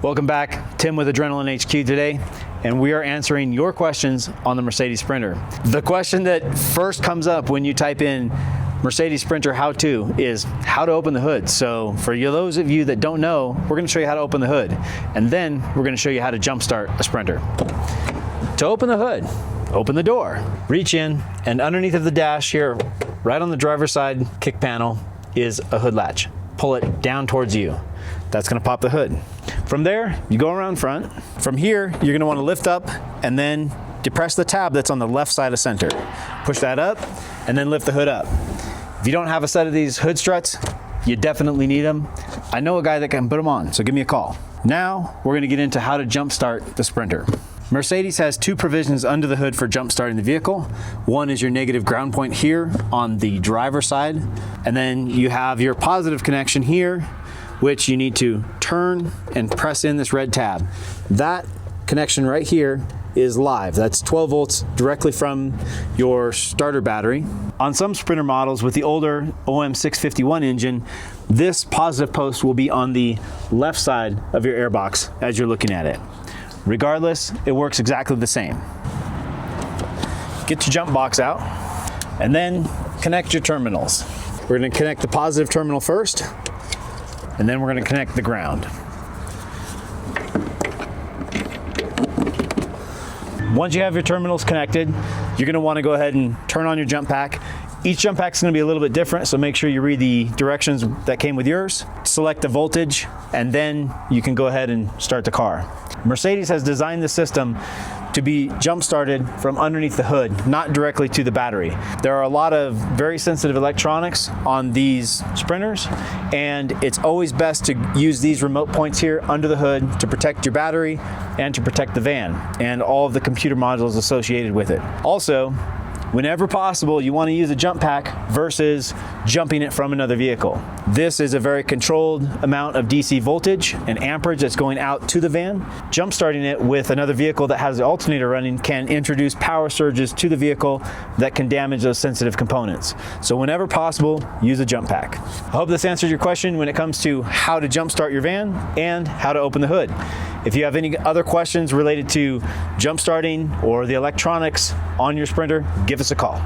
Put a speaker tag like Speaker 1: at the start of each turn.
Speaker 1: Welcome back. Tim with Adrenaline HQ today, and we are answering your questions on the Mercedes Sprinter. The question that first comes up when you type in Mercedes Sprinter how-to is how to open the hood. So for those of you that don't know, we're going to show you how to open the hood, and then we're going to show you how to jumpstart a Sprinter. To open the hood, open the door, reach in, and underneath of the dash here, right on the driver's side kick panel, is a hood latch. Pull it down towards you. That's going to pop the hood. From there, you go around front. From here, you're going to want to lift up and then depress the tab that's on the left side of center. Push that up and then lift the hood up. If you don't have a set of these hood struts, you definitely need them. I know a guy that can put them on, so give me a call. Now, we're going to get into how to jumpstart the Sprinter. Mercedes has two provisions under the hood for jump starting the vehicle. One is your negative ground point here on the driver's side, and then you have your positive connection here, which you need to turn and press in this red tab. That connection right here is live. That's 12 volts directly from your starter battery. On some Sprinter models with the older OM651 engine, this positive post will be on the left side of your airbox as you're looking at it. Regardless, it works exactly the same. Get your jump box out and then connect your terminals. We're going to connect the positive terminal first, and then we're going to connect the ground. Once you have your terminals connected, you're going to want to go ahead and turn on your jump pack. Each jump pack is going to be a little bit different, so make sure you read the directions that came with yours. Select the voltage, and then you can go ahead and start the car. Mercedes has designed the system to be jump-started from underneath the hood, not directly to the battery. There are a lot of very sensitive electronics on these Sprinters, and it's always best to use these remote points here under the hood to protect your battery and to protect the van and all of the computer modules associated with it. Also, whenever possible, you want to use a jump pack versus jumping it from another vehicle. This is a very controlled amount of DC voltage and amperage that's going out to the van. Jump starting it with another vehicle that has the alternator running can introduce power surges to the vehicle that can damage those sensitive components. So whenever possible, use a jump pack. I hope this answers your question when it comes to how to jump start your van and how to open the hood. If you have any other questions related to jump starting or the electronics on your Sprinter, give us a call.